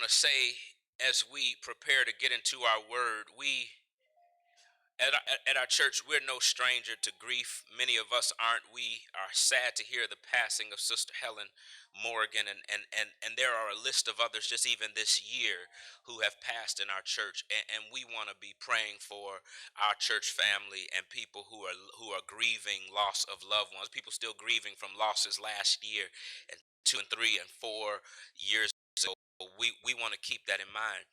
to say, as we prepare to get into our word, we at our church, we're no stranger to grief. Many of us aren't. We are sad to hear the passing of Sister Helen Morgan, and there are a list of others just even this year who have passed in our church. And we want to be praying for our church family and people who are grieving loss of loved ones. People still grieving from losses last year and 2 and 3 and 4 years ago. We want to keep that in mind.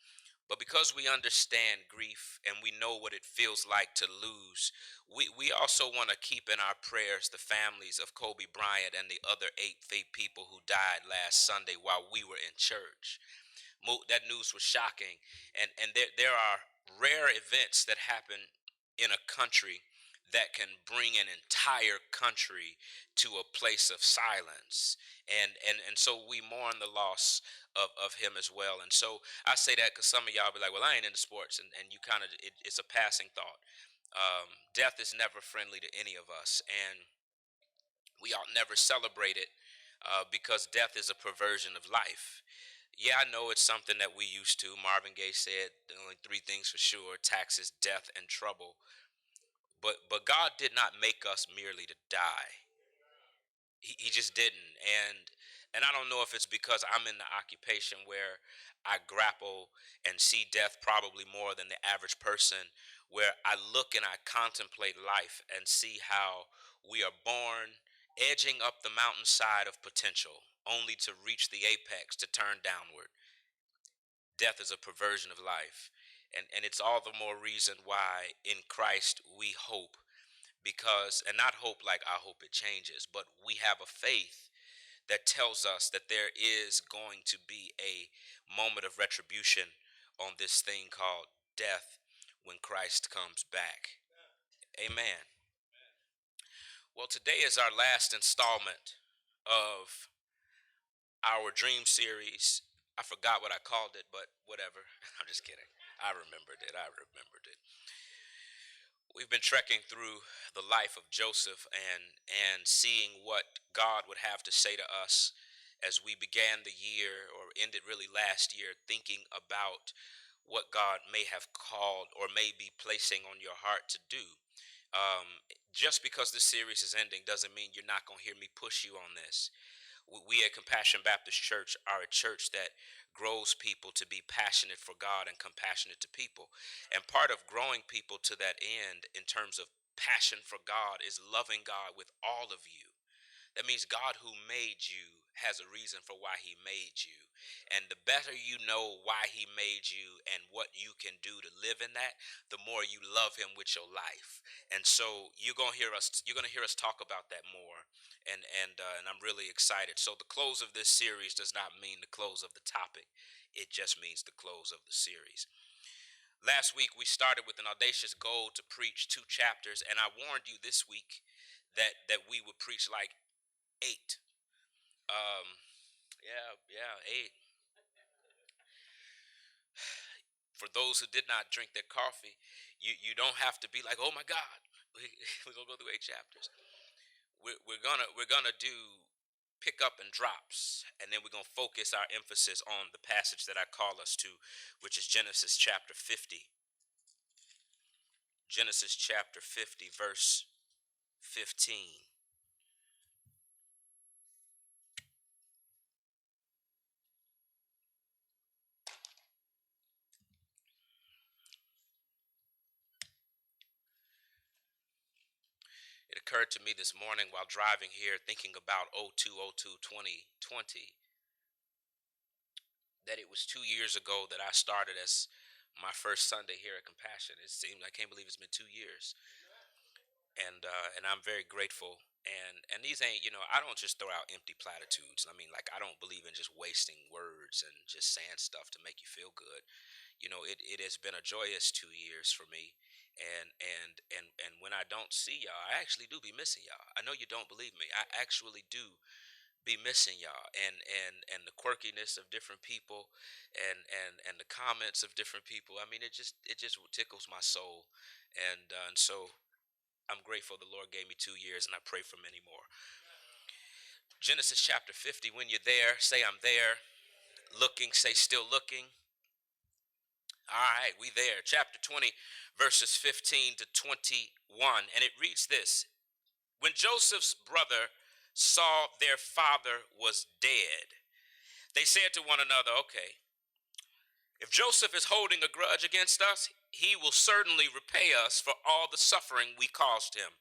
But because we understand grief and we know what it feels like to lose, we also want to keep in our prayers the families of Kobe Bryant and the other eight faith people who died last Sunday while we were in church. That news was shocking. And there are rare events that happen in a country that can bring an entire country to a place of silence. And so we mourn the loss of him as well. And so I say that because some of y'all be like, well, I ain't into sports. And you kind of, it's a passing thought. Death is never friendly to any of us. And we ought never celebrate it because death is a perversion of life. Yeah, I know it's something that we used to. Marvin Gaye said the only three things for sure: taxes, death, and trouble. But God did not make us merely to die. He just didn't. And I don't know if it's because I'm in the occupation where I grapple and see death probably more than the average person, where I look and I contemplate life and see how we are born edging up the mountainside of potential only to reach the apex to turn downward. Death is a perversion of life. And it's all the more reason why in Christ we hope, because, and not hope like I hope it changes, but we have a faith that tells us that there is going to be a moment of retribution on this thing called death when Christ comes back. Amen. Well, today is our last installment of our dream series. I forgot what I called it, but whatever. I'm just kidding. I remembered it. We've been trekking through the life of Joseph and seeing what God would have to say to us as we began the year, or ended really last year, thinking about what God may have called or may be placing on your heart to do. Um, just because this series is ending doesn't mean you're not going to hear me push you on this. We at Compassion Baptist Church are a church that grows people to be passionate for God and compassionate to people. And part of growing people to that end, in terms of passion for God, is loving God with all of you. That means God, who made you, has a reason for why he made you. And the better you know why he made you and what you can do to live in that, the more you love him with your life. And so you're going to hear us talk about that more. And I'm really excited. So the close of this series does not mean the close of the topic. It just means the close of the series. Last week we started with an audacious goal to preach 2 chapters, and I warned you this week that we would preach like 8. Yeah, 8. For those who did not drink their coffee, you don't have to be like, oh my God, we're gonna go through 8 chapters. We're gonna do pick up and drops, and then we're gonna focus our emphasis on the passage that I call us to, which is Genesis chapter 50. Genesis chapter 50, verse 15. It occurred to me this morning while driving here, thinking about 02/02/2020, that it was 2 years ago that I started as my first Sunday here at Compassion. It seemed, I can't believe it's been 2 years, and I'm very grateful. And these ain't, I don't just throw out empty platitudes. I mean, like, I don't believe in just wasting words and just saying stuff to make you feel good. It has been a joyous 2 years for me. And when I don't see y'all, I actually do be missing y'all. I know you don't believe me. I actually do be missing y'all, and the quirkiness of different people, and the comments of different people. I mean, it just tickles my soul. And so I'm grateful the Lord gave me 2 years, and I pray for many more. Genesis chapter 50. When you're there, say I'm there. Looking, say still looking. All right, we there. Chapter 20, verses 15 to 21. And it reads this. When Joseph's brother saw their father was dead, they said to one another, okay, if Joseph is holding a grudge against us, he will certainly repay us for all the suffering we caused him.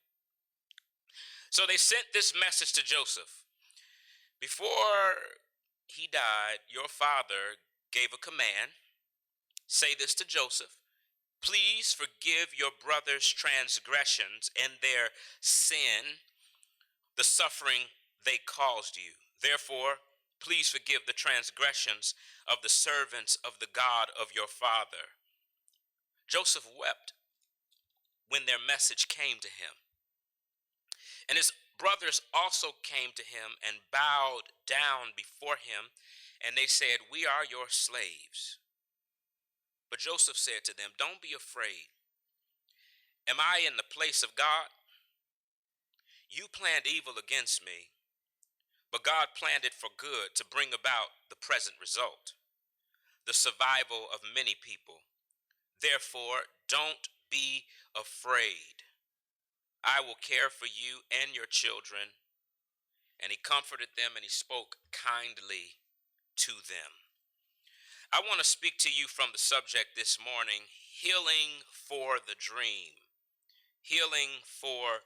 So they sent this message to Joseph. Before he died, your father gave a command. Say this to Joseph. Please forgive your brother's transgressions and their sin, the suffering they caused you. Therefore, please forgive the transgressions of the servants of the God of your father. Joseph wept when their message came to him. And his brothers also came to him and bowed down before him, and they said, we are your slaves. But Joseph said to them, don't be afraid. Am I in the place of God? You planned evil against me, but God planned it for good to bring about the present result, the survival of many people. Therefore, don't be afraid. I will care for you and your children. And he comforted them and he spoke kindly to them. I want to speak to you from the subject this morning, healing for the dream. Healing for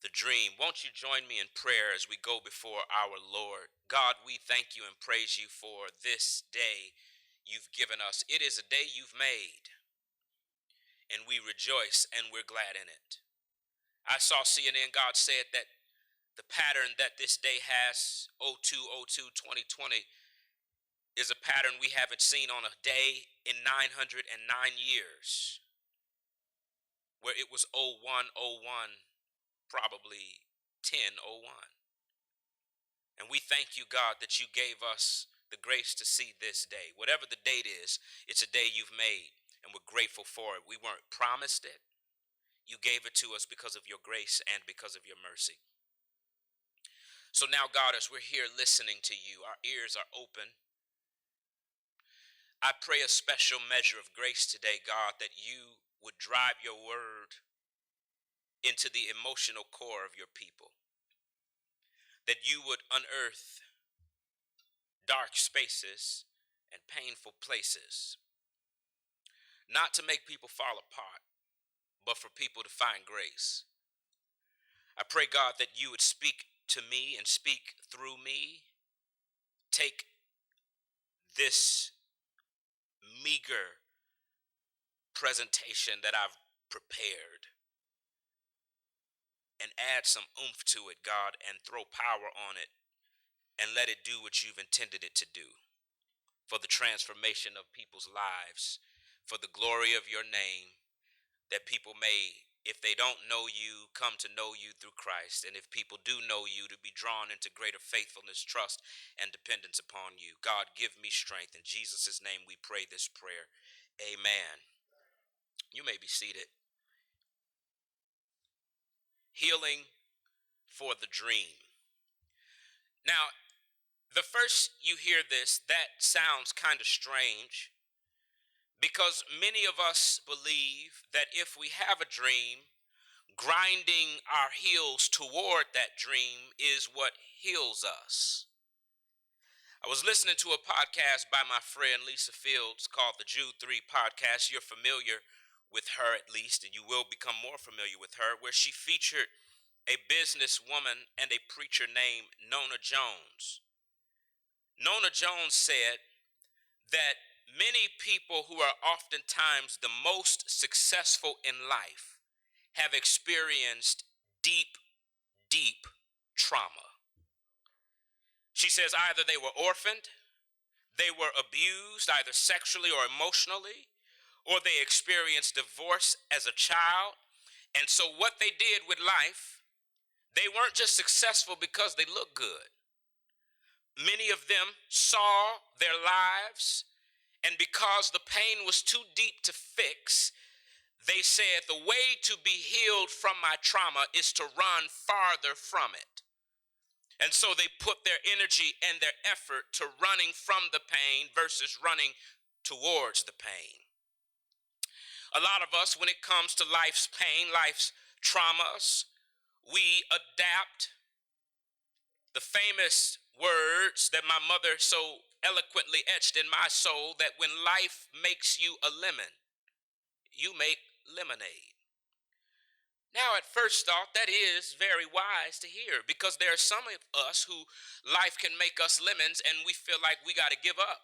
the dream. Won't you join me in prayer as we go before our Lord? God, we thank you and praise you for this day you've given us. It is a day you've made, and we rejoice and we're glad in it. I saw CNN, God said that the pattern that this day has, 02/02/2020, is a pattern we haven't seen on a day in 909 years, where it was 01/01, probably 10/01. And we thank you, God, that you gave us the grace to see this day. Whatever the date is, it's a day you've made, and we're grateful for it. We weren't promised it. You gave it to us because of your grace and because of your mercy. So now, God, as we're here listening to you, our ears are open. I pray a special measure of grace today, God, that you would drive your word into the emotional core of your people, that you would unearth dark spaces and painful places, not to make people fall apart, but for people to find grace. I pray, God, that you would speak to me and speak through me. Take this meager presentation that I've prepared and add some oomph to it, God, and throw power on it and let it do what you've intended it to do for the transformation of people's lives, for the glory of your name, that people may, if they don't know you, come to know you through Christ. And if people do know you, to be drawn into greater faithfulness, trust, and dependence upon you. God, give me strength. In Jesus' name we pray this prayer. Amen. You may be seated. Healing for the dream. Now, the first you hear this, that sounds kind of strange, because many of us believe that if we have a dream, grinding our heels toward that dream is what heals us. I was listening to a podcast by my friend Lisa Fields called the Jude 3 podcast. You're familiar with her, at least, and you will become more familiar with her, where she featured a businesswoman and a preacher named Nona Jones. Nona Jones said that many people who are oftentimes the most successful in life have experienced deep, deep trauma. She says either they were orphaned, they were abused, either sexually or emotionally, or they experienced divorce as a child. And so what they did with life, they weren't just successful because they looked good. Many of them saw their lives, and because the pain was too deep to fix, they said the way to be healed from my trauma is to run farther from it. And so they put their energy and their effort to running from the pain versus running towards the pain. A lot of us, when it comes to life's pain, life's traumas, we adapt the famous words that my mother so eloquently etched in my soul, that when life makes you a lemon, you make lemonade. Now, at first thought, that is very wise to hear, because there are some of us who life can make us lemons and we feel like we got to give up.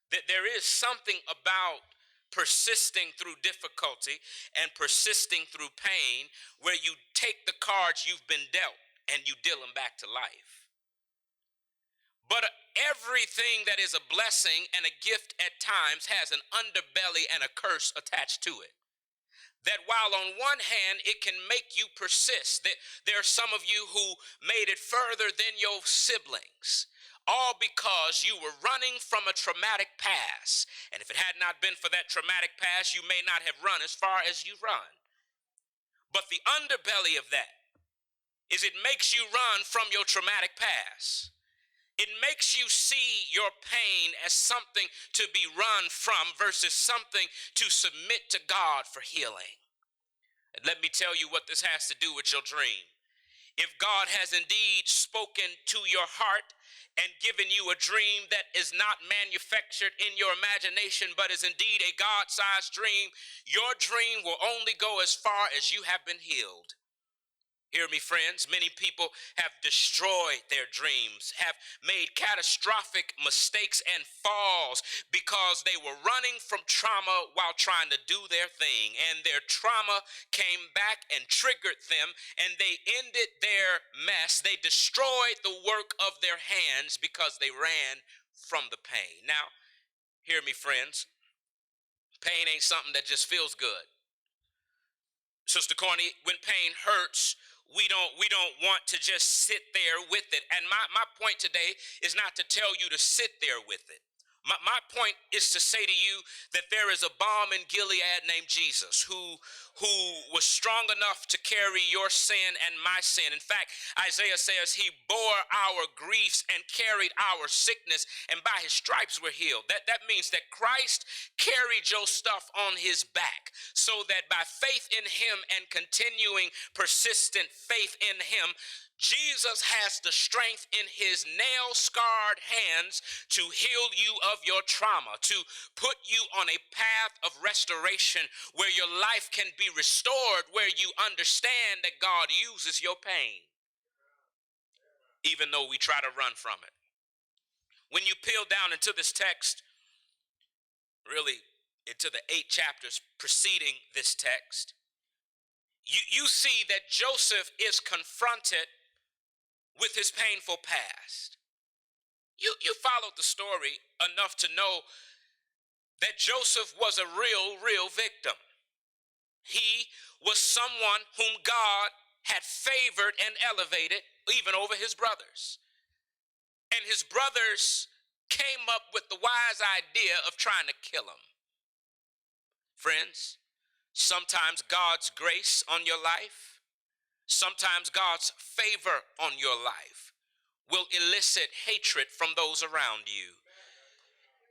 That there is something about persisting through difficulty and persisting through pain where you take the cards you've been dealt and you deal them back to life. But everything that is a blessing and a gift at times has an underbelly and a curse attached to it. That while on one hand it can make you persist, that there are some of you who made it further than your siblings, all because you were running from a traumatic past. And if it had not been for that traumatic past, you may not have run as far as you run. But the underbelly of that is it makes you run from your traumatic past. It makes you see your pain as something to be run from versus something to submit to God for healing. And let me tell you what this has to do with your dream. If God has indeed spoken to your heart and given you a dream that is not manufactured in your imagination, but is indeed a God-sized dream, your dream will only go as far as you have been healed. Hear me, friends. Many people have destroyed their dreams, have made catastrophic mistakes and falls because they were running from trauma while trying to do their thing. And their trauma came back and triggered them, and they ended their mess. They destroyed the work of their hands because they ran from the pain. Now, hear me, friends. Pain ain't something that just feels good. Sister Corny, when pain hurts, we don't want to just sit there with it. And my point today is not to tell you to sit there with it. My point is to say to you that there is a balm in Gilead named Jesus who was strong enough to carry your sin and my sin. In fact, Isaiah says he bore our griefs and carried our sickness, and by his stripes we're healed. That means that Christ carried your stuff on his back, so that by faith in him and continuing persistent faith in him, Jesus has the strength in his nail-scarred hands to heal you of your trauma, to put you on a path of restoration where your life can be restored, where you understand that God uses your pain, even though we try to run from it. When you peel down into this text, really into the 8 chapters preceding this text, you see that Joseph is confronted with his painful past. You followed the story enough to know that Joseph was a real victim. He was someone whom God had favored and elevated even over his brothers. And his brothers came up with the wise idea of trying to kill him. Friends, sometimes God's grace on your life, sometimes God's favor on your life will elicit hatred from those around you.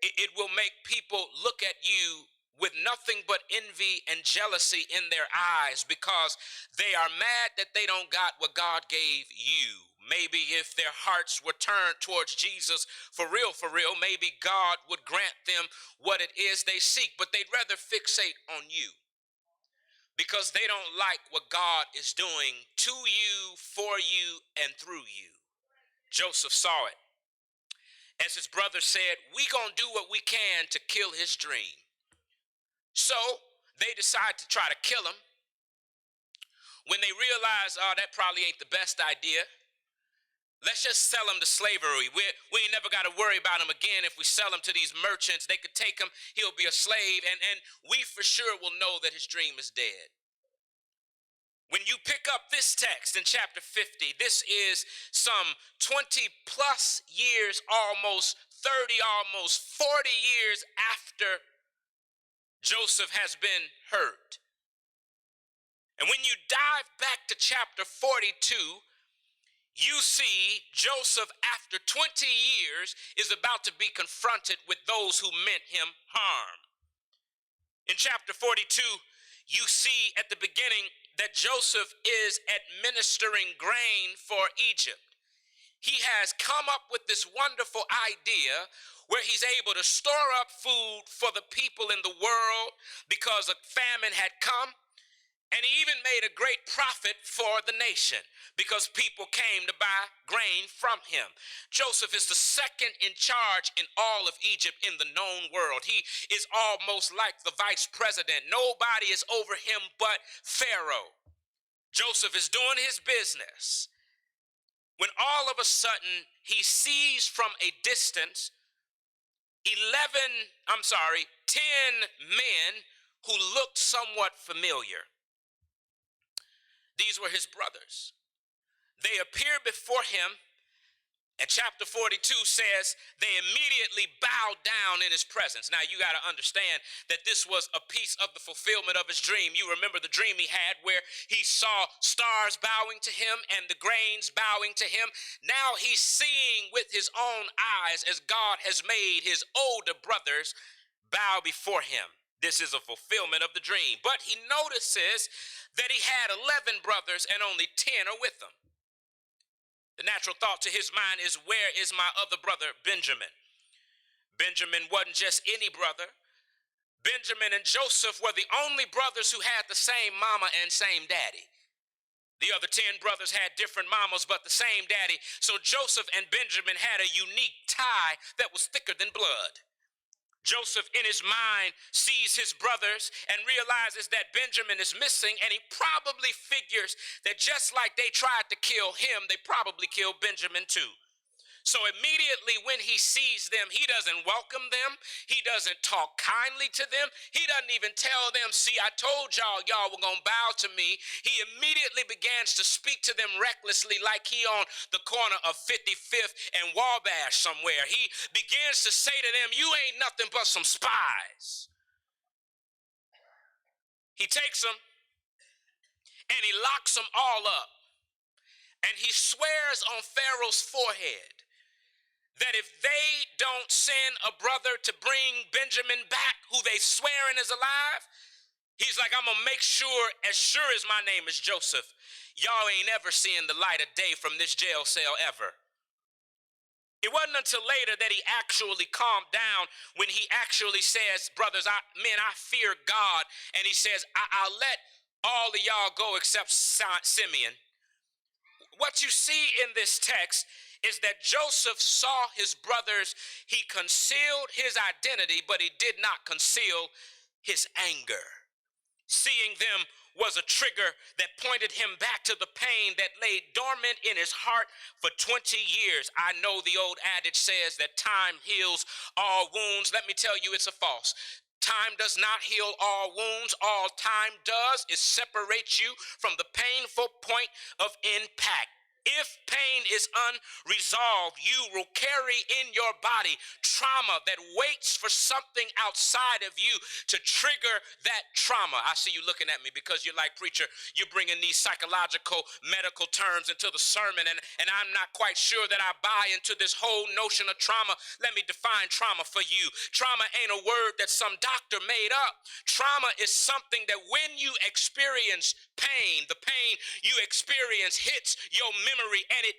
It will make people look at you with nothing but envy and jealousy in their eyes because they are mad that they don't got what God gave you. Maybe if their hearts were turned towards Jesus for real, maybe God would grant them what it is they seek, but they'd rather fixate on you because they don't like what God is doing to you, for you, and through you. Joseph saw it. As his brother said, we gonna do what we can to kill his dream. So they decide to try to kill him. When they realize, oh, that probably ain't the best idea, let's just sell him to slavery. We ain't never got to worry about him again. If we sell him to these merchants, they could take him, he'll be a slave, and we for sure will know that his dream is dead. When you pick up this text in chapter 50, this is some 20 plus years, almost 30, almost 40 years after Joseph has been hurt. And when you dive back to chapter 42, you see Joseph, after 20 years, is about to be confronted with those who meant him harm. In chapter 42, you see at the beginning that Joseph is administering grain for Egypt. He has come up with this wonderful idea where he's able to store up food for the people in the world because a famine had come. And he even made a great profit for the nation because people came to buy grain from him. Joseph is the second in charge in all of Egypt in the known world. He is almost like the vice president. Nobody is over him but Pharaoh. Joseph is doing his business when all of a sudden he sees from a distance 10 men who looked somewhat familiar. These were his brothers. They appear before him, and chapter 42 says they immediately bowed down in his presence. Now you got to understand that this was a piece of the fulfillment of his dream. You remember the dream he had where he saw stars bowing to him and the grains bowing to him. Now he's seeing with his own eyes as God has made his older brothers bow before him. This is a fulfillment of the dream. But he notices that he had 11 brothers and only 10 are with him. The natural thought to his mind is, where is my other brother, Benjamin? Benjamin wasn't just any brother. Benjamin and Joseph were the only brothers who had the same mama and same daddy. The other 10 brothers had different mamas, but the same daddy. So Joseph and Benjamin had a unique tie that was thicker than blood. Joseph, in his mind, sees his brothers and realizes that Benjamin is missing, and he probably figures that just like they tried to kill him, they probably killed Benjamin too. So immediately when he sees them, he doesn't welcome them. He doesn't talk kindly to them. He doesn't even tell them, see, I told y'all were going to bow to me. He immediately begins to speak to them recklessly like he on the corner of 55th and Wabash somewhere. He begins to say to them, you ain't nothing but some spies. He takes them and he locks them all up. And he swears on Pharaoh's forehead that if they don't send a brother to bring Benjamin back, who they swearing is alive, he's like, I'm going to make sure as my name is Joseph, y'all ain't ever seeing the light of day from this jail cell ever. It wasn't until later that he actually calmed down when he actually says, brothers, I fear God. And he says, I'll let all of y'all go except Simeon. What you see in this text is that Joseph saw his brothers. He concealed his identity, but he did not conceal his anger. Seeing them was a trigger that pointed him back to the pain that lay dormant in his heart for 20 years. I know the old adage says that time heals all wounds. Let me tell you, it's a false. Time does not heal all wounds. All time does is separate you from the painful point of impact. If pain is unresolved, you will carry in your body trauma that waits for something outside of you to trigger that trauma. I see you looking at me because you're like, preacher, you're bringing these psychological, medical terms into the sermon, and I'm not quite sure that I buy into this whole notion of trauma. Let me define trauma for you. Trauma ain't a word that some doctor made up. Trauma is something that when you experience pain, the pain you experience hits your memory and it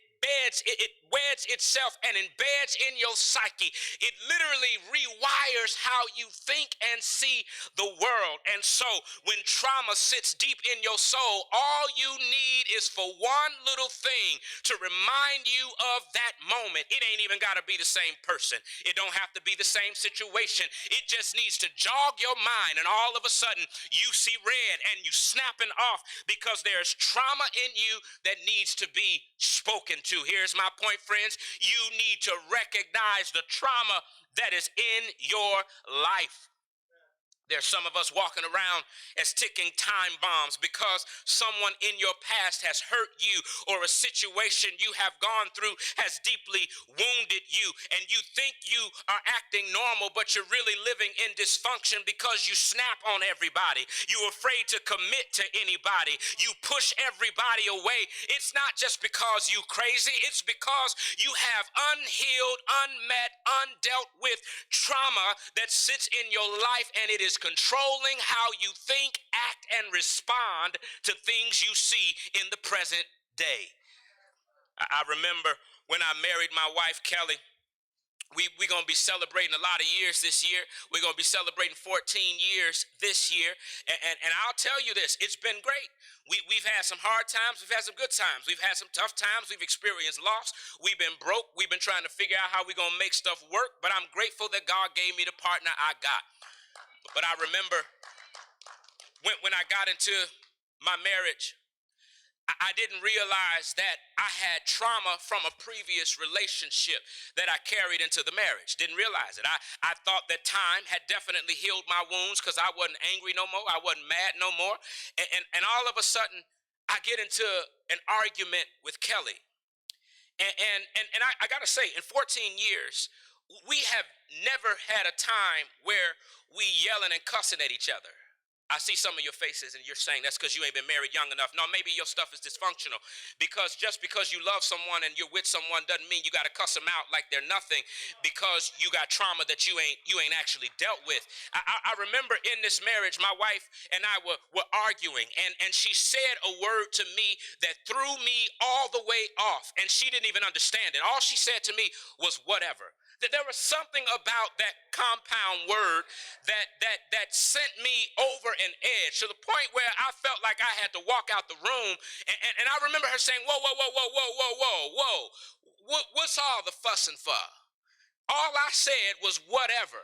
weds itself and embeds in your psyche. It literally rewires how you think and see the world. And so when trauma sits deep in your soul, all you need is for one little thing to remind you of that moment. It ain't even got to be the same person. It don't have to be the same situation. It just needs to jog your mind, and all of a sudden you see red and you snapping off because there's trauma in you that needs to be spoken to. Here's my point, friends. You need to recognize the trauma that is in your life. There's some of us walking around as ticking time bombs because someone in your past has hurt you, or a situation you have gone through has deeply wounded you, and you think you are acting normal, but you're really living in dysfunction because you snap on everybody. You're afraid to commit to anybody. You push everybody away. It's not just because you crazy. It's because you have unhealed, unmet, undealt with trauma that sits in your life, and it is controlling how you think, act, and respond to things you see in the present day. I remember when I married my wife, Kelly. We're going to be celebrating a lot of years this year. We're going to be celebrating 14 years this year. And I'll tell you this, it's been great. We've had some hard times. We've had some good times. We've had some tough times. We've experienced loss. We've been broke. We've been trying to figure out how we're going to make stuff work. But I'm grateful that God gave me the partner I got. But I remember when I got into my marriage, I didn't realize that I had trauma from a previous relationship that I carried into the marriage. Didn't realize it. I thought that time had definitely healed my wounds because I wasn't angry no more. I wasn't mad no more. And all of a sudden, I get into an argument with Kelly. And I got to say, in 14 years, we have never had a time where we yelling and cussing at each other. I see some of your faces and you're saying that's because you ain't been married young enough. No, maybe your stuff is dysfunctional, because just because you love someone and you're with someone doesn't mean you got to cuss them out like they're nothing because you got trauma that you ain't actually dealt with. I remember in this marriage, my wife and I were arguing, and she said a word to me that threw me all the way off, and she didn't even understand it. All she said to me was whatever. That there was something about that compound word that sent me over an edge to the point where I felt like I had to walk out the room. And I remember her saying, whoa, whoa, whoa, whoa, whoa, whoa, whoa, whoa. What's all the fussing for? All I said was whatever.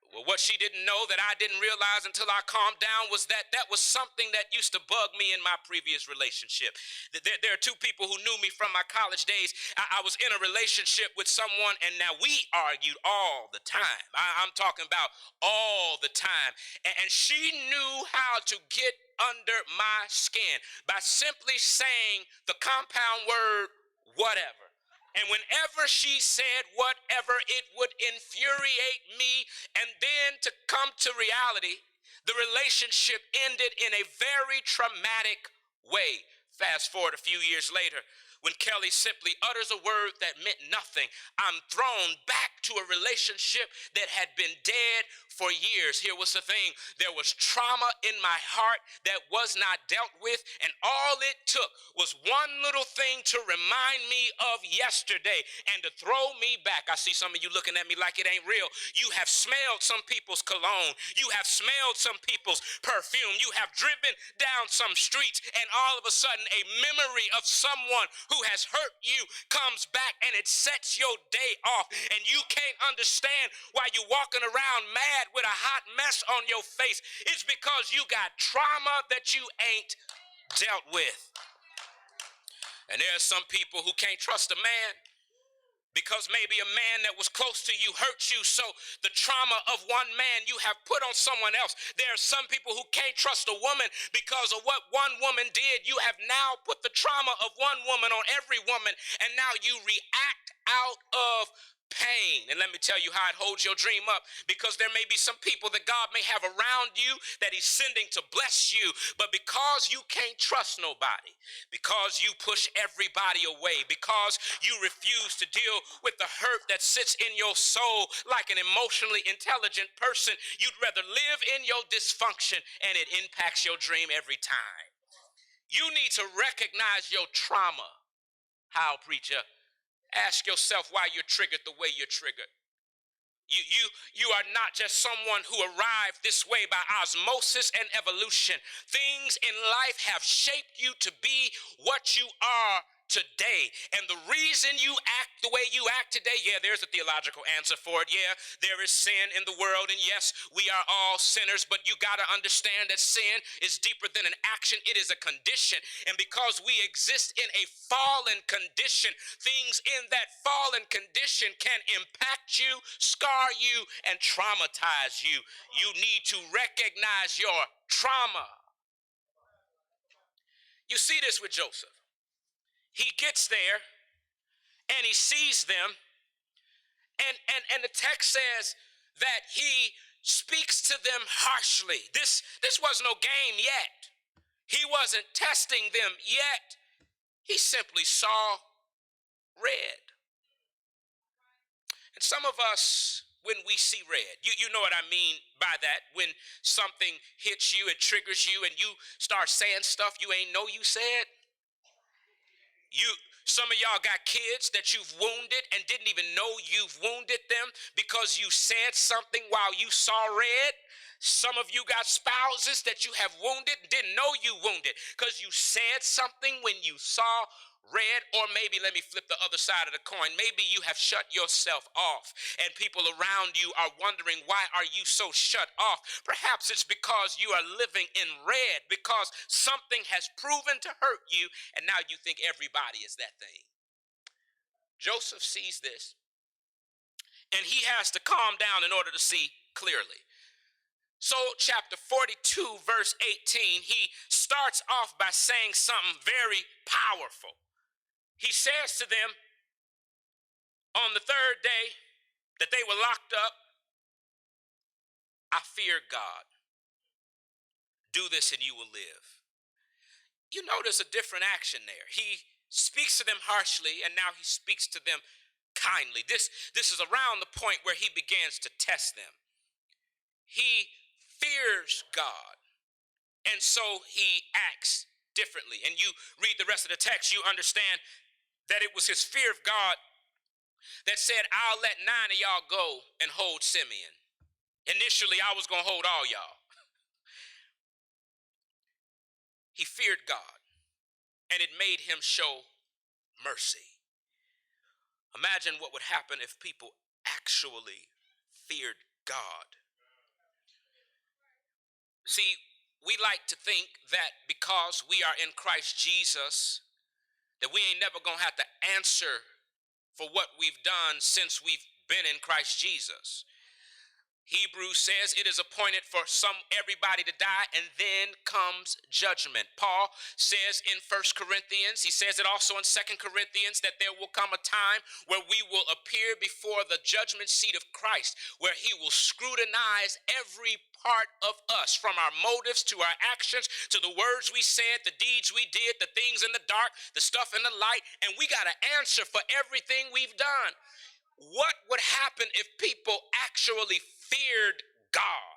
Well, what she didn't know that I didn't realize until I calmed down was that was something that used to bug me in my previous relationship. There are two people who knew me from my college days. I was in a relationship with someone, and now we argued all the time. I'm talking about all the time. And she knew how to get under my skin by simply saying the compound word, whatever. And whenever she said whatever, it would infuriate me. And then to come to reality, the relationship ended in a very traumatic way. Fast forward a few years later, when Kelly simply utters a word that meant nothing, I'm thrown back to a relationship that had been dead for years. Here was the thing. There was trauma in my heart that was not dealt with, and all it took was one little thing to remind me of yesterday and to throw me back. I see some of you looking at me like it ain't real. You have smelled some people's cologne. You have smelled some people's perfume. You have driven down some streets, and all of a sudden a memory of someone who has hurt you comes back, and it sets your day off, and you can't understand why you're walking around mad with a hot mess on your face. It's because you got trauma that you ain't dealt with. And there are some people who can't trust a man because maybe a man that was close to you hurt you, so the trauma of one man you have put on someone else. There are some people who can't trust a woman because of what one woman did. You have now put the trauma of one woman on every woman, and now you react out of pain. And let me tell you how it holds your dream up, because there may be some people that God may have around you that he's sending to bless you, but because you can't trust nobody, because you push everybody away, because you refuse to deal with the hurt that sits in your soul like an emotionally intelligent person, you'd rather live in your dysfunction, and it impacts your dream every time. You need to recognize your trauma. How, preacher? Ask yourself why you're triggered the way you're triggered. You are not just someone who arrived this way by osmosis and evolution. Things in life have shaped you to be what you are today. And the reason you act the way you act today, yeah, there's a theological answer for it. Yeah, there is sin in the world, and yes, we are all sinners, but you got to understand that sin is deeper than an action. It is a condition. And because we exist in a fallen condition, things in that fallen condition can impact you, scar you, and traumatize you. You need to recognize your trauma. You see this with Joseph. He gets there and he sees them, and the text says that he speaks to them harshly. This was no game yet. He wasn't testing them yet. He simply saw red. And some of us, when we see red, you know what I mean by that. When something hits you, it triggers you, and you start saying stuff you ain't know you said. Some of y'all got kids that you've wounded and didn't even know you've wounded them because you said something while you saw red. Some of you got spouses that you have wounded and didn't know you wounded because you said something when you saw red. Or maybe, let me flip the other side of the coin, maybe you have shut yourself off and people around you are wondering, why are you so shut off? Perhaps it's because you are living in red, because something has proven to hurt you and now you think everybody is that thing. Joseph sees this and he has to calm down in order to see clearly. So chapter 42 verse 18, he starts off by saying something very powerful. He says to them on the third day that they were locked up, I fear God. Do this and you will live. You notice a different action there. He speaks to them harshly and now he speaks to them kindly. This is around the point where he begins to test them. He fears God, and so he acts differently. And you read the rest of the text, you understand that it was his fear of God that said, I'll let 9 of y'all go and hold Simeon. Initially, I was going to hold all y'all. He feared God, and it made him show mercy. Imagine what would happen if people actually feared God. See, we like to think that because we are in Christ Jesus, that we ain't never gonna have to answer for what we've done since we've been in Christ Jesus. Hebrews says it is appointed for everybody to die, and then comes judgment. Paul says in 1 Corinthians, he says it also in 2 Corinthians, that there will come a time where we will appear before the judgment seat of Christ, where he will scrutinize every part of us, from our motives to our actions, to the words we said, the deeds we did, the things in the dark, the stuff in the light, and we got to answer for everything we've done. What would happen if people actually feared God?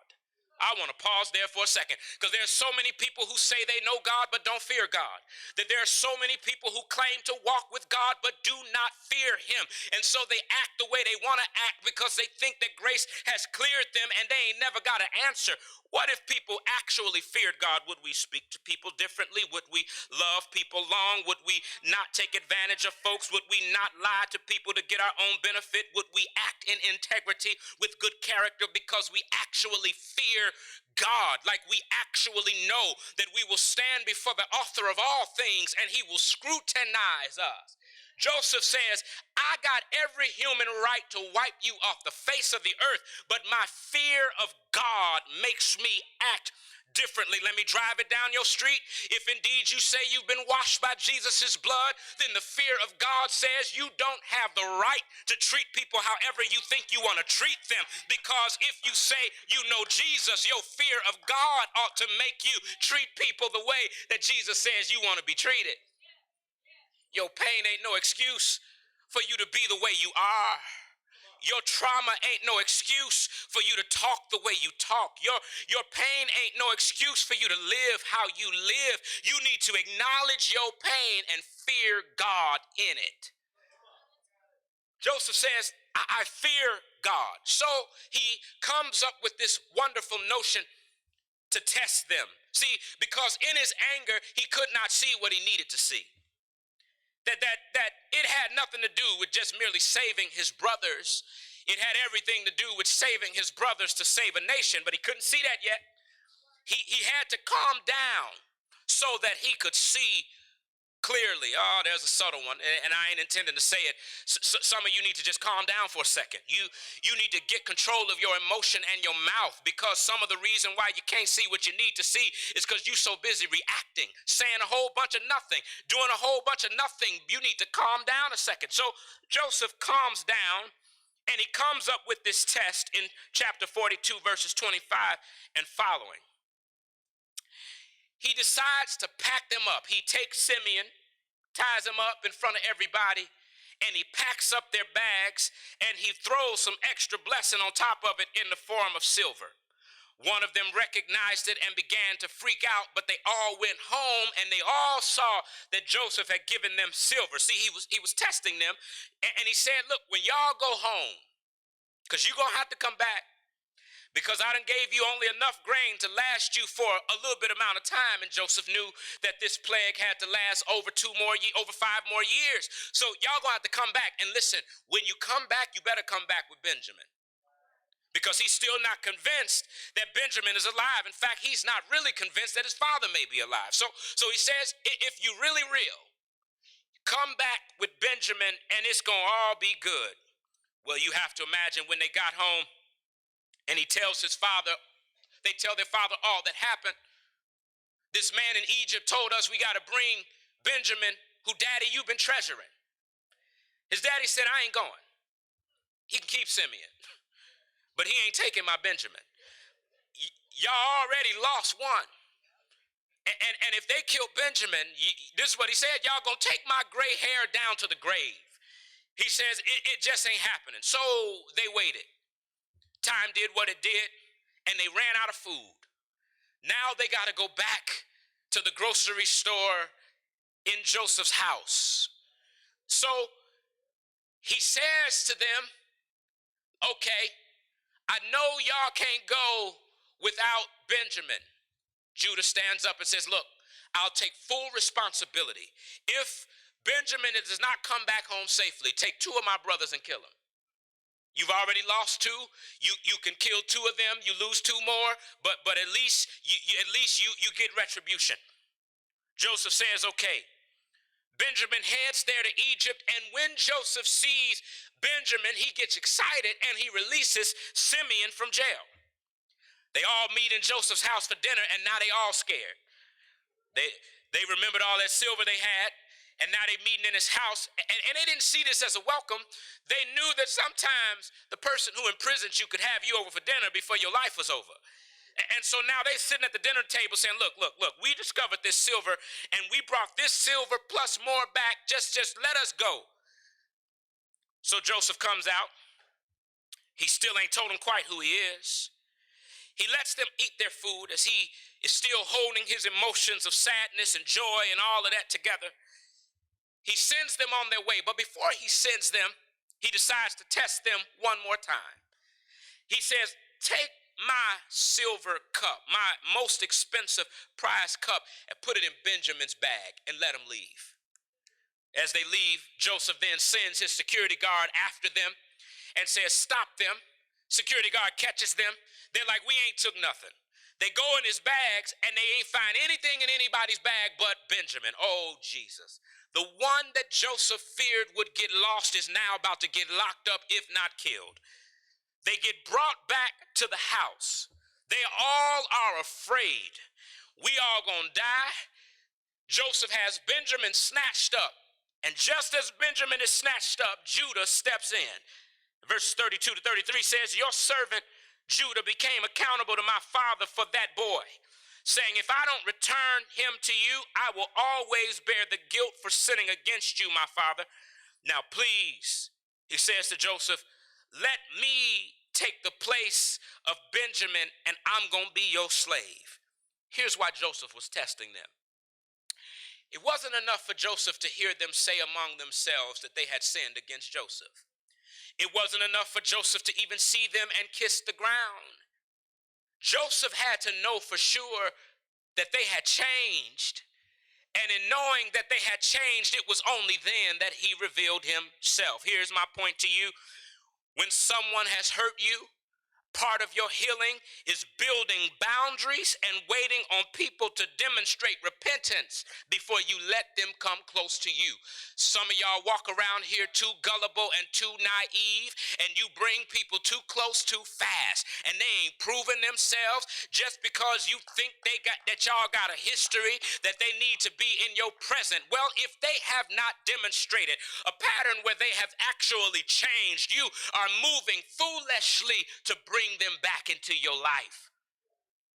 I want to pause there for a second, because there's so many people who say they know God but don't fear God. That there are so many people who claim to walk with God but do not fear him. And so they act the way they want to act because they think that grace has cleared them and they ain't never got an answer. What if people actually feared God? Would we speak to people differently? Would we love people long? Would we not take advantage of folks? Would we not lie to people to get our own benefit? Would we act in integrity with good character because we actually fear God? Like we actually know that we will stand before the author of all things and he will scrutinize us. Joseph says, I got every human right to wipe you off the face of the earth, but my fear of God makes me act differently. Let me drive it down your street. If indeed you say you've been washed by Jesus's blood, then the fear of God says you don't have the right to treat people however you think you want to treat them. Because if you say you know Jesus, your fear of God ought to make you treat people the way that Jesus says you want to be treated. Your pain ain't no excuse for you to be the way you are. Your trauma ain't no excuse for you to talk the way you talk. Your pain ain't no excuse for you to live how you live. You need to acknowledge your pain and fear God in it. Joseph says, I fear God. So he comes up with this wonderful notion to test them. See, because in his anger, he could not see what he needed to see. that it had nothing to do with just merely saving his brothers. It had everything to do with saving his brothers to save a nation, but he couldn't see that yet. He had to calm down so that he could see clearly. Oh, there's a subtle one, and I ain't intending to say it. Some of you need to just calm down for a second. You need to get control of your emotion and your mouth, because some of the reason why you can't see what you need to see is because you're so busy reacting, saying a whole bunch of nothing, doing a whole bunch of nothing. You need to calm down a second. So Joseph calms down, and he comes up with this test in chapter 42, verses 25 and following. He decides to pack them up. He takes Simeon, ties him up in front of everybody, and he packs up their bags, and he throws some extra blessing on top of it in the form of silver. One of them recognized it and began to freak out, but they all went home, and they all saw that Joseph had given them silver. See, he was testing them, and he said, look, when y'all go home, because you're going to have to come back, because I done gave you only enough grain to last you for a little bit amount of time. And Joseph knew that this plague had to last over 5 more years. So y'all gonna have to come back. And listen, when you come back, you better come back with Benjamin, because he's still not convinced that Benjamin is alive. In fact, he's not really convinced that his father may be alive. So he says, if you really real, come back with Benjamin and it's gonna all be good. Well, you have to imagine when they got home, and he tells his father, they tell their father all that happened. This man in Egypt told us we got to bring Benjamin, who daddy you've been treasuring. His daddy said, I ain't going. He can keep Simeon, but he ain't taking my Benjamin. Y'all already lost one. And if they kill Benjamin, this is what he said, y'all gonna take my gray hair down to the grave. He says, it just ain't happening. So they waited. Time did what it did, and they ran out of food. Now they got to go back to the grocery store in Joseph's house. So he says to them, okay, I know y'all can't go without Benjamin. Judah stands up and says, look, I'll take full responsibility. If Benjamin does not come back home safely, take 2 of my brothers and kill him. You've already lost 2. You can kill 2 of them. You lose 2 more, but at least you get retribution. Joseph says, okay. Benjamin heads there to Egypt, and when Joseph sees Benjamin, he gets excited and he releases Simeon from jail. They all meet in Joseph's house for dinner, and now they all scared. They remembered all that silver they had. And now they're meeting in his house, and they didn't see this as a welcome. They knew that sometimes the person who imprisons you could have you over for dinner before your life was over. And so now they're sitting at the dinner table saying, look, we discovered this silver, and we brought this silver plus more back. Just let us go. So Joseph comes out. He still ain't told them quite who he is. He lets them eat their food as he is still holding his emotions of sadness and joy and all of that together. He sends them on their way, but before he sends them, he decides to test them one more time. He says, take my silver cup, my most expensive prize cup, and put it in Benjamin's bag and let him leave. As they leave, Joseph then sends his security guard after them and says, stop them. Security guard catches them. They're like, we ain't took nothing. They go in his bags, and they ain't find anything in anybody's bag but Benjamin. Oh, Jesus. The one that Joseph feared would get lost is now about to get locked up, if not killed. They get brought back to the house. They all are afraid. We all gonna die. Joseph has Benjamin snatched up. And just as Benjamin is snatched up, Judah steps in. Verses 32 to 33 says, your servant Judah became accountable to my father for that boy, saying, if I don't return him to you, I will always bear the guilt for sinning against you, my father. Now, please, he says to Joseph, let me take the place of Benjamin, and I'm going to be your slave. Here's why Joseph was testing them. It wasn't enough for Joseph to hear them say among themselves that they had sinned against Joseph. It wasn't enough for Joseph to even see them and kiss the ground. Joseph had to know for sure that they had changed And in knowing that they had changed, it was only then that he revealed himself. Here's my point to you. When someone has hurt you, part of your healing is building boundaries and waiting on people to demonstrate repentance before you let them come close to you. Some of y'all walk around here too gullible and too naive, and you bring people too close too fast, and they ain't proven themselves just because you think that y'all got a history that they need to be in your present. Well, if they have not demonstrated a pattern where they have actually changed, you are moving foolishly to bring them back into your life.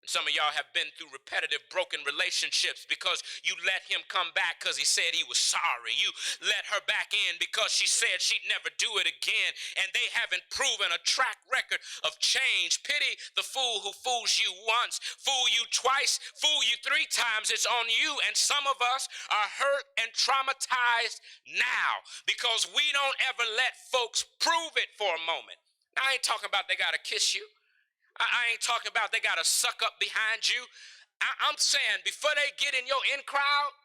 Some of y'all have been through repetitive broken relationships because you let him come back because he said he was sorry. You let her back in because she said she'd never do it again, and they haven't proven a track record of change. Pity the fool who fools you once, fool you twice, fool you 3 times. It's on you. And some of us are hurt and traumatized now because we don't ever let folks prove it for a moment. Now, I ain't talking about they got to kiss you. I ain't talking about they got to suck up behind you. I'm saying before they get in your in crowd,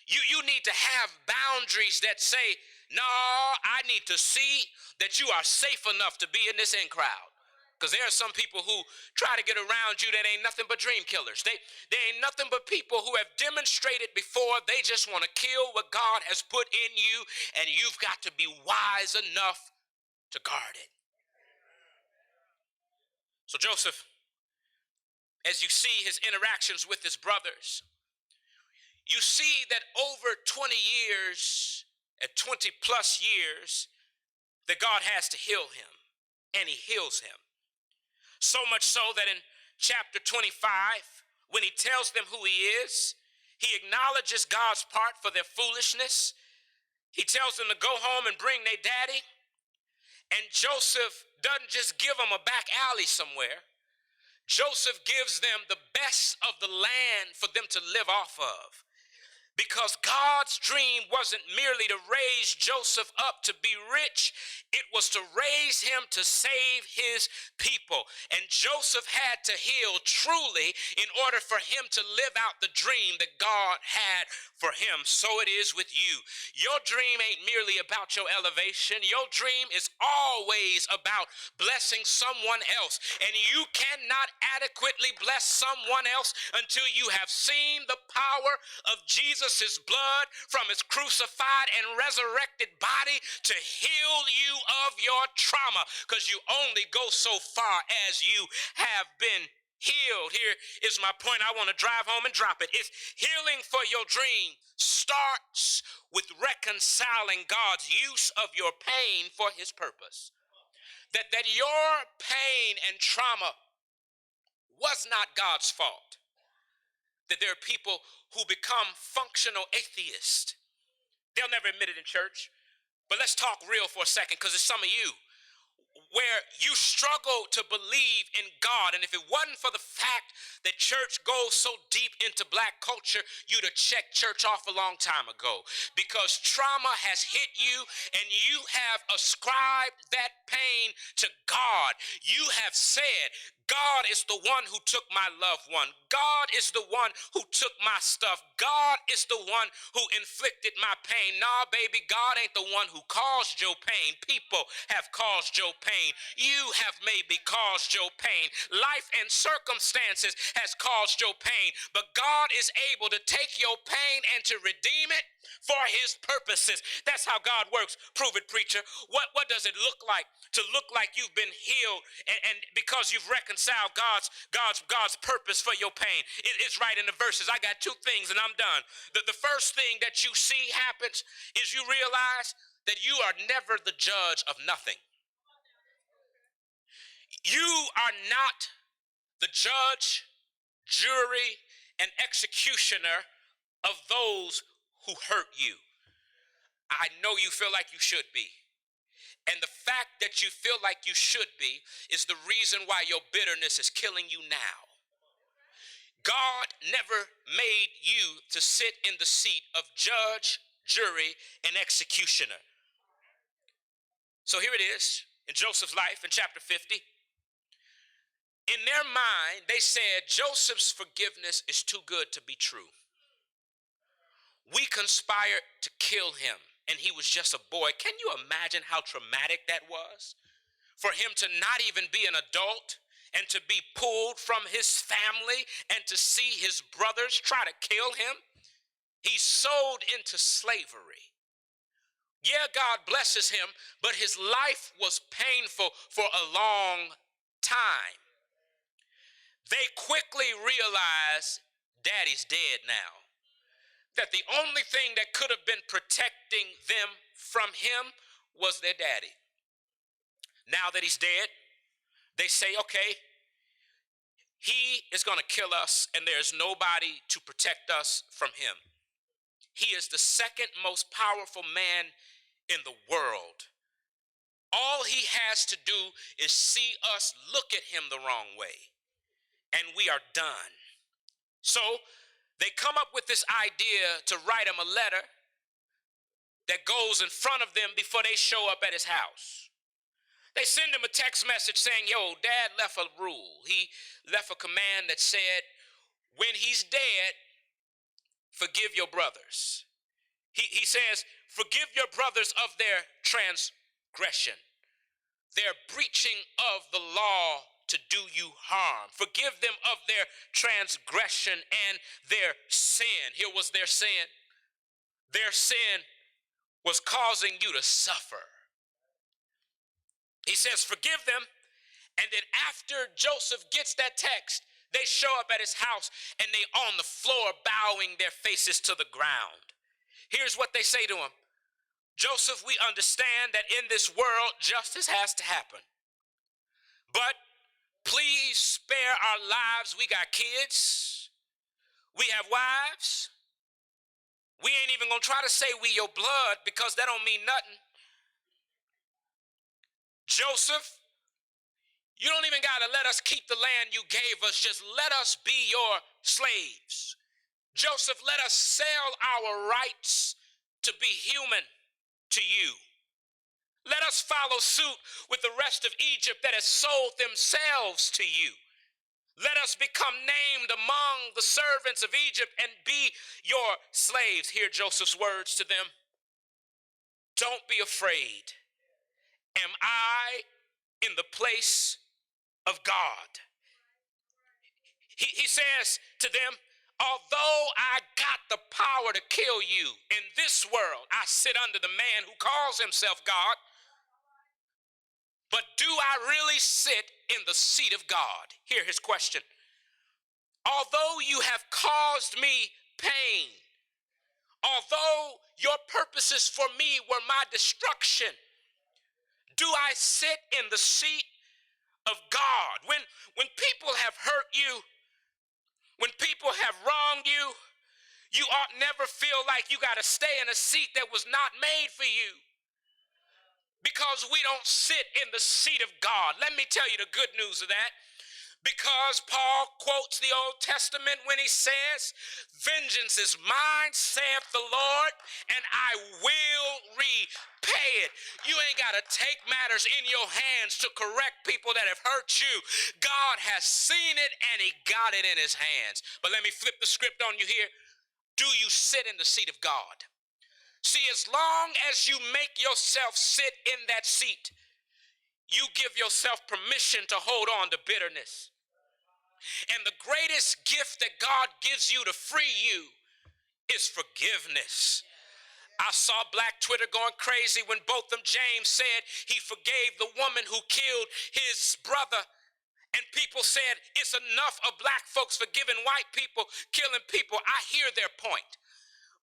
you need to have boundaries that say, no, I need to see that you are safe enough to be in this in crowd. Because there are some people who try to get around you that ain't nothing but dream killers. They ain't nothing but people who have demonstrated before they just want to kill what God has put in you, and you've got to be wise enough to guard it. So Joseph, as you see his interactions with his brothers, you see that over 20 years, at 20 plus years, that God has to heal him, and he heals him. So much so that in chapter 25, when he tells them who he is, he acknowledges God's part for their foolishness. He tells them to go home and bring their daddy. And Joseph doesn't just give them a back alley somewhere. Joseph gives them the best of the land for them to live off of. Because God's dream wasn't merely to raise Joseph up to be rich, it was to raise him to save his people. And Joseph had to heal truly in order for him to live out the dream that God had for him. So it is with you. Your dream ain't merely about your elevation. Your dream is always about blessing someone else. And you cannot adequately bless someone else until you have seen the power of Jesus' blood from his crucified and resurrected body to heal you of your trauma, because you only go so far as you have been healed. Here is my point. I want to drive home and drop it. It's healing for your dream starts with reconciling God's use of your pain for his purpose. That your pain and trauma was not God's fault. That there are people who become functional atheists. They'll never admit it in church. But let's talk real for a second, because it's some of you where you struggle to believe in God. And if it wasn't for the fact that church goes so deep into black culture, you'd have checked church off a long time ago. Because trauma has hit you and you have ascribed that pain to God. You have said, God is the one who took my loved one. God is the one who took my stuff. God is the one who inflicted my pain. Nah, baby, God ain't the one who caused your pain. People have caused your pain. You have maybe caused your pain. Life and circumstances has caused your pain. But God is able to take your pain and to redeem it for his purposes. That's how God works. Prove it, preacher. What does it look like to look like you've been healed and because you've reconciled God's purpose for your pain? It's right in the verses. I got 2 things and I'm done. The first thing that you see happens is you realize that you are never the judge of nothing. You are not the judge, jury, and executioner of those who hurt you. I know you feel like you should be. And the fact that you feel like you should be is the reason why your bitterness is killing you now. God never made you to sit in the seat of judge, jury, and executioner. So here it is in Joseph's life in chapter 50. In their mind, they said Joseph's forgiveness is too good to be true. We conspired to kill him, and he was just a boy. Can you imagine how traumatic that was? For him to not even be an adult and to be pulled from his family and to see his brothers try to kill him. He's sold into slavery. Yeah, God blesses him, but his life was painful for a long time. They quickly realized daddy's dead now. That the only thing that could have been protecting them from him was their daddy. Now that he's dead, they say, okay, he is going to kill us and there's nobody to protect us from him. He is the second most powerful man in the world. All he has to do is see us look at him the wrong way, and we are done. So they come up with this idea to write him a letter that goes in front of them before they show up at his house. They send him a text message saying, yo, dad left a rule. He left a command that said, when he's dead, forgive your brothers. He says, forgive your brothers of their transgression, their breaching of the law to do you harm. Forgive them of their transgression and their sin. Here was their sin. Their sin was causing you to suffer. He says, forgive them. And then after Joseph gets that text, they show up at his house and they on the floor bowing their faces to the ground. Here's what they say to him. Joseph, we understand that in this world, justice has to happen. But please spare our lives. We got kids. We have wives. We ain't even gonna try to say we your blood because that don't mean nothing. Joseph, you don't even gotta let us keep the land you gave us. Just let us be your slaves. Joseph, let us sell our rights to be human to you. Let us follow suit with the rest of Egypt that has sold themselves to you. Let us become named among the servants of Egypt and be your slaves. Hear Joseph's words to them. Don't be afraid. Am I in the place of God? He says to them, although I got the power to kill you in this world, I sit under the man who calls himself God. But do I really sit in the seat of God? Hear his question. Although you have caused me pain, although your purposes for me were my destruction, do I sit in the seat of God? When people have hurt you, when people have wronged you, you ought never feel like you got to stay in a seat that was not made for you. Because we don't sit in the seat of God. Let me tell you the good news of that. Because Paul quotes the Old Testament when he says, vengeance is mine, saith the Lord, and I will repay it. You ain't got to take matters in your hands to correct people that have hurt you. God has seen it and he got it in his hands. But let me flip the script on you here. Do you sit in the seat of God? See, as long as you make yourself sit in that seat, you give yourself permission to hold on to bitterness. And the greatest gift that God gives you to free you is forgiveness. I saw Black Twitter going crazy when Botham James said he forgave the woman who killed his brother. And people said it's enough of black folks forgiving white people, killing people. I hear their point.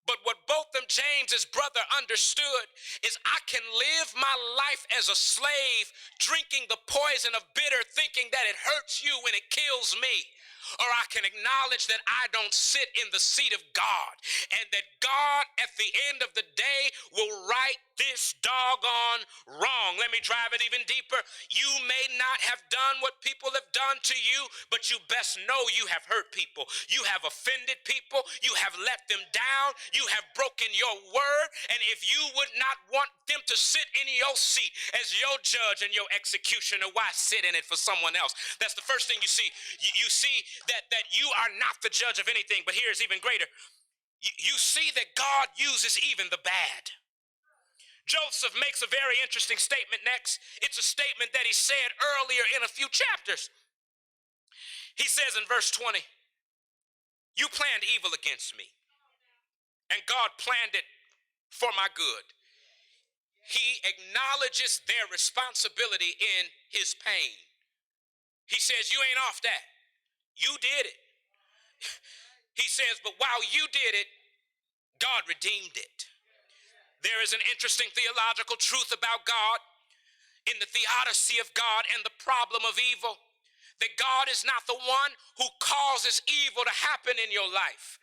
But what Botham James's brother understood is I can live my life as a slave, drinking the poison of bitter, thinking that it hurts you when it kills me. Or I can acknowledge that I don't sit in the seat of God, and that God at the end of the day will right this doggone wrong. Let me drive it even deeper. You may not have done what people have done to you, but you best know you have hurt people. You have offended people. You have let them down. You have broken your word. And if you would not want them to sit in your seat as your judge and your executioner, why sit in it for someone else? That's the first thing you see. You see that you are not the judge of anything, but here's even greater. You see that God uses even the bad. Joseph makes a very interesting statement next. It's a statement that he said earlier in a few chapters. He says in verse 20, you planned evil against me, and God planned it for my good. He acknowledges their responsibility in his pain. He says, you ain't off that. You did it. He says, but while you did it, God redeemed it. There is an interesting theological truth about God in the theodicy of God and the problem of evil, that God is not the one who causes evil to happen in your life.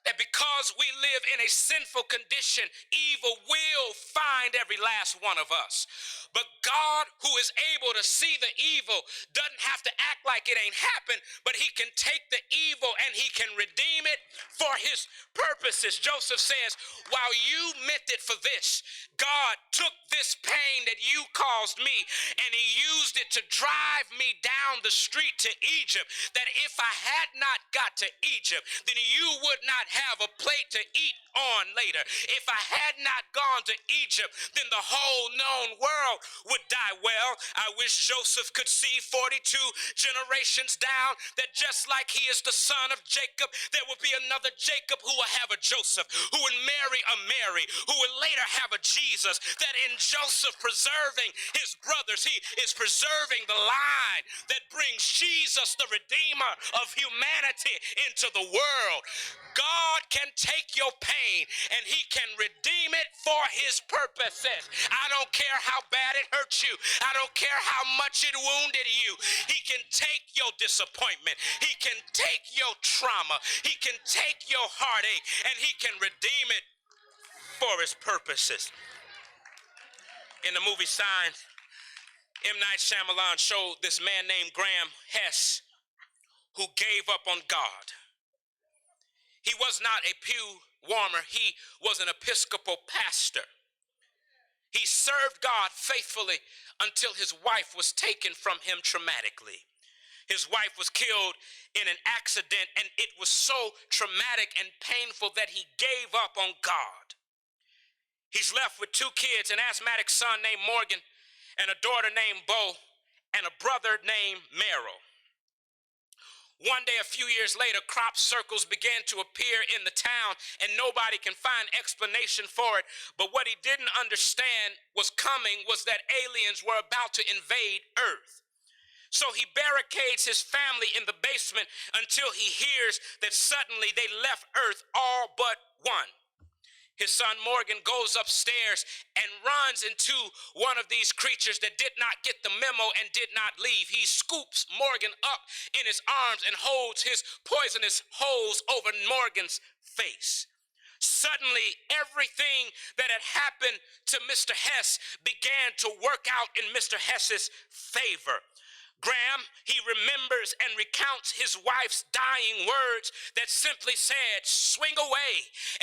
That because we live in a sinful condition, evil will find every last one of us. But God, who is able to see the evil, doesn't have to act like it ain't happened, but he can take the evil and he can redeem it for his purposes. Joseph says, while you meant it for this, God took this pain that you caused me and he used it to drive me down the street to Egypt, that if I had not got to Egypt, then you would not have a plate to eat on later. If I had not gone to Egypt, then the whole known world would die. Well, I wish Joseph could see 42 generations down that just like he is the son of Jacob, there will be another Jacob who will have a Joseph, who would marry a Mary, who would later have a Jesus, that in Joseph preserving his brothers, he is preserving the line that brings Jesus, the Redeemer of humanity, into the world. God can take your pain and he can redeem it for his purposes. I don't care how bad it hurt you. I don't care how much it wounded you. He can take your disappointment. He can take your trauma. He can take your heartache and he can redeem it for his purposes. In the movie Signs, M. Night Shyamalan showed this man named Graham Hess who gave up on God. He was not a pew warmer. He was an Episcopal pastor. He served God faithfully until his wife was taken from him traumatically. His wife was killed in an accident, and it was so traumatic and painful that he gave up on God. He's left with 2 kids, an asthmatic son named Morgan, and a daughter named Bo, and a brother named Merrill. One day, a few years later, crop circles began to appear in the town, and nobody can find explanation for it. But what he didn't understand was coming was that aliens were about to invade Earth. So he barricades his family in the basement until he hears that suddenly they left Earth, all but one. His son Morgan goes upstairs and runs into one of these creatures that did not get the memo and did not leave. He scoops Morgan up in his arms and holds his poisonous hose over Morgan's face. Suddenly, everything that had happened to Mr. Hess began to work out in Mr. Hess's favor. Graham, he remembers and recounts his wife's dying words that simply said, swing away.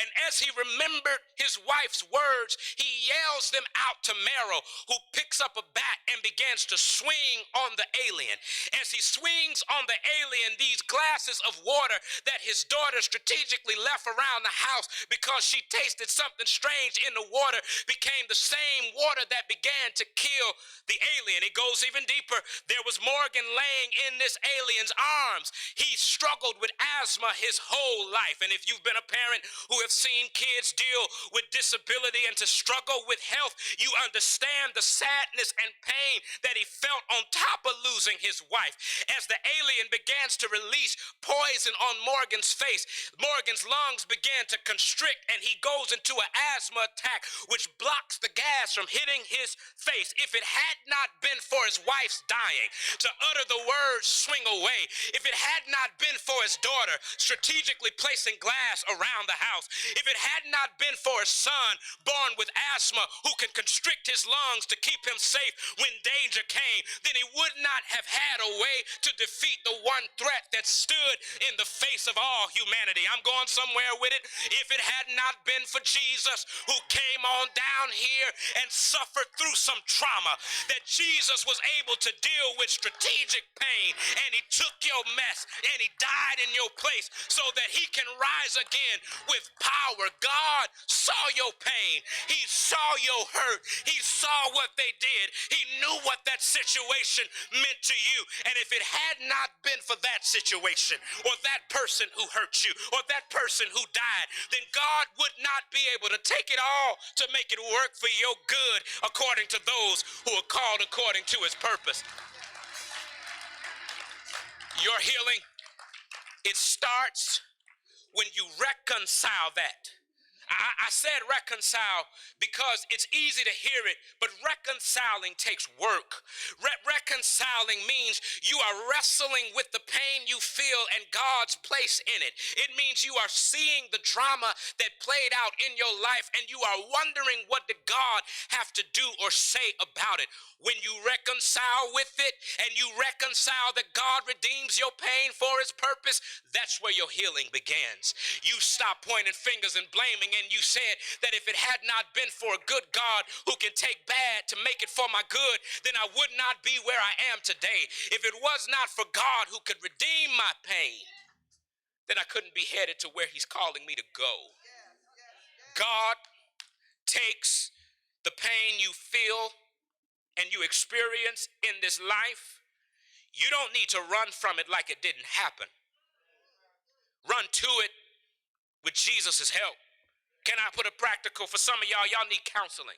And as he remembered his wife's words, he yells them out to Merrill, who picks up a bat and begins to swing on the alien. As he swings on the alien, these glasses of water that his daughter strategically left around the house because she tasted something strange in the water became the same water that began to kill the alien. It goes even deeper. There was Morgan laying in this alien's arms. He struggled with asthma his whole life. And if you've been a parent who have seen kids deal with disability and to struggle with health, you understand the sadness and pain that he felt on top of losing his wife. As the alien begins to release poison on Morgan's face, Morgan's lungs began to constrict and he goes into an asthma attack, which blocks the gas from hitting his face. If it had not been for his wife's dying to utter the words swing away, if it had not been for his daughter strategically placing glass around the house, if it had not been for his son born with asthma who can constrict his lungs to keep him safe when danger came, then he would not have had a way to defeat the one threat that stood in the face of all humanity. I'm going somewhere with it. If it had not been for Jesus who came on down here and suffered through some trauma, that Jesus was able to deal with strategic pain, and he took your mess and he died in your place so that he can rise again with power. God saw your pain. He saw your hurt. He saw what they did. He knew what that situation meant to you. And if it had not been for that situation or that person who hurt you or that person who died, then God would not be able to take it all to make it work for your good according to those who are called according to his purpose. Your healing, it starts when you reconcile that. I said reconcile because it's easy to hear it, but reconciling takes work. Reconciling means you are wrestling with the pain you feel and God's place in it. It means you are seeing the drama that played out in your life and you are wondering, what did God have to do or say about it? When you reconcile with it and you reconcile that God redeems your pain for his purpose, that's where your healing begins. You stop pointing fingers and blaming, and you said that if it had not been for a good God who can take bad to make it for my good, then I would not be where I am today. If it was not for God who could redeem my pain, then I couldn't be headed to where he's calling me to go. God takes the pain you feel and you experience in this life. You don't need to run from it like it didn't happen. Run to it with Jesus' help. Can I put a practical for some of y'all? Y'all need counseling.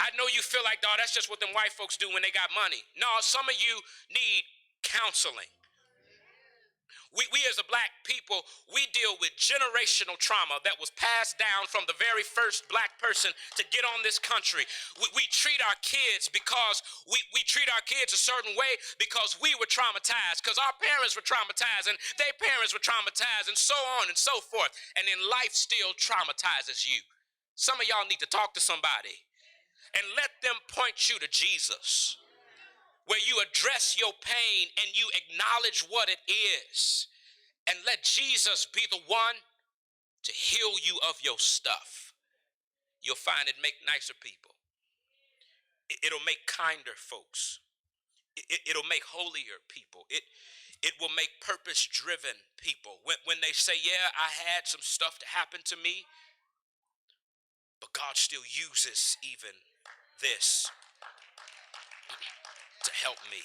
I know you feel like, dog, that's just what them white folks do when they got money. No, some of you need counseling. We as a black people, we deal with generational trauma that was passed down from the very first black person to get on this country. We treat our kids because we treat our kids a certain way because we were traumatized, because our parents were traumatized and their parents were traumatized, and so on and so forth. And then life still traumatizes you. Some of y'all need to talk to somebody and let them point you to Jesus, where you address your pain and you acknowledge what it is, and let Jesus be the one to heal you of your stuff. You'll find it make nicer people. It'll make kinder folks. It'll make holier people. It will make purpose-driven people. When they say, yeah, I had some stuff to happen to me, but God still uses even this to help me.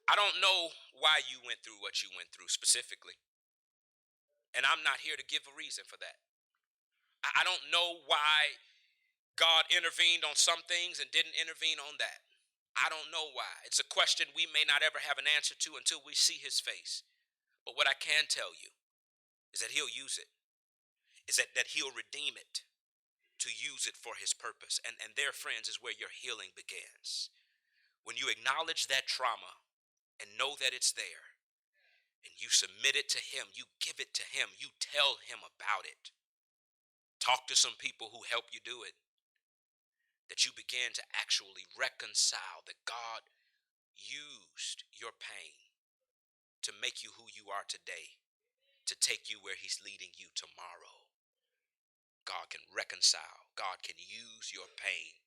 I don't know why you went through what you went through specifically, and I'm not here to give a reason for that. I don't know why God intervened on some things and didn't intervene on that. I don't know why. It's a question we may not ever have an answer to until we see his face. But what I can tell you is that he'll use it, is that he'll redeem it to use it for his purpose. And there, friends, is where your healing begins. When you acknowledge that trauma and know that it's there, and you submit it to him, you give it to him, you tell him about it. Talk to some people who help you do it, that you begin to actually reconcile that God used your pain to make you who you are today, to take you where he's leading you tomorrow. God can reconcile. God can use your pain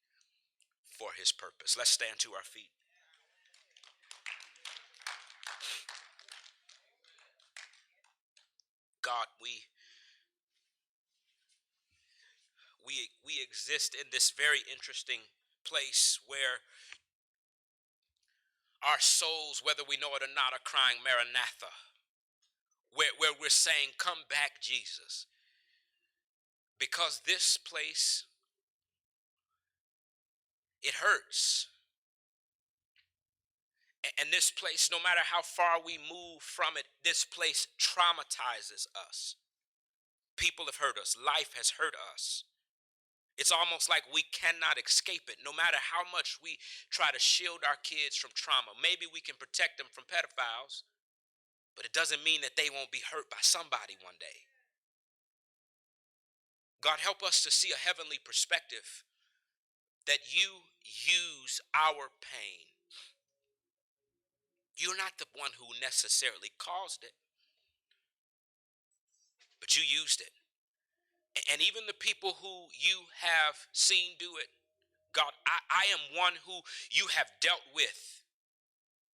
for his purpose. Let's stand to our feet. God, we exist in this very interesting place where our souls, whether we know it or not, are crying Maranatha, where we're saying, come back, Jesus. Because this place, it hurts. And this place, no matter how far we move from it, this place traumatizes us. People have hurt us. Life has hurt us. It's almost like we cannot escape it, no matter how much we try to shield our kids from trauma. Maybe we can protect them from pedophiles, but it doesn't mean that they won't be hurt by somebody one day. God, help us to see a heavenly perspective, that you use our pain. You're not the one who necessarily caused it, but you used it. And even the people who you have seen do it, God, I am one who you have dealt with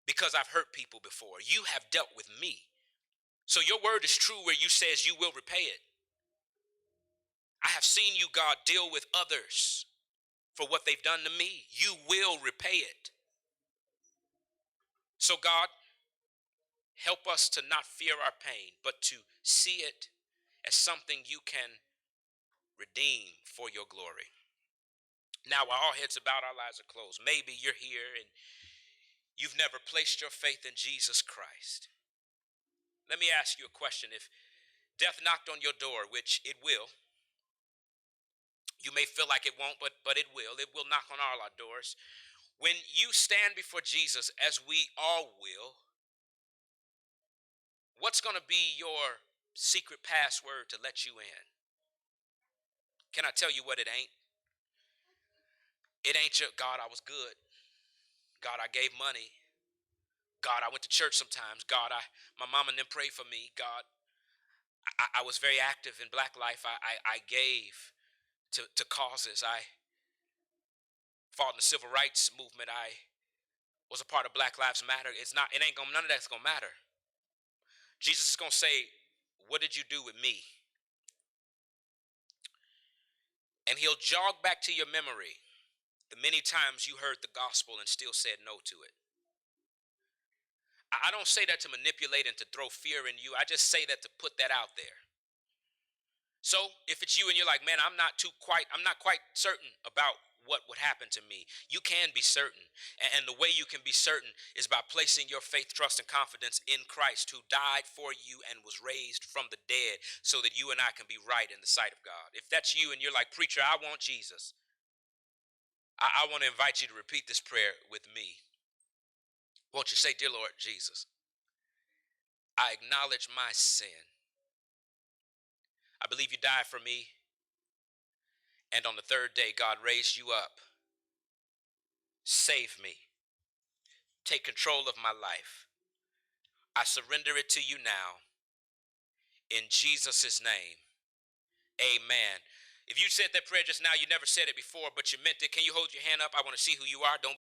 because I've hurt people before. You have dealt with me. So your word is true where you says you will repay it. I have seen you, God, deal with others for what they've done to me. You will repay it. So God, help us to not fear our pain, but to see it as something you can redeem for your glory. Now, while all heads are bowed, our eyes are closed. Maybe you're here and you've never placed your faith in Jesus Christ. Let me ask you a question. If death knocked on your door, which it will, you may feel like it won't, but it will. It will knock on all our doors. When you stand before Jesus, as we all will, what's going to be your secret password to let you in? Can I tell you what it ain't? It ain't your God, I was good. God, I gave money. God, I went to church sometimes. God, my mama and them prayed for me. God, I was very active in Black life. I gave to causes. I fought in the civil rights movement. I was a part of Black Lives Matter. It ain't gonna, none of that's gonna matter. Jesus is gonna say, what did you do with me? And he'll jog back to your memory the many times you heard the gospel and still said no to it. I don't say that to manipulate and to throw fear in you. I just say that to put that out there. So if it's you and you're like, man, I'm not quite certain about what would happen to me. You can be certain. And the way you can be certain is by placing your faith, trust, and confidence in Christ, who died for you and was raised from the dead so that you and I can be right in the sight of God. If that's you and you're like, preacher, I want Jesus, I want to invite you to repeat this prayer with me. Won't you say, dear Lord Jesus, I acknowledge my sin. I believe you died for me, and on the third day, God raised you up. Save me. Take control of my life. I surrender it to you now. In Jesus' name, amen. If you said that prayer just now, you never said it before, but you meant it. Can you hold your hand up? I want to see who you are. Don't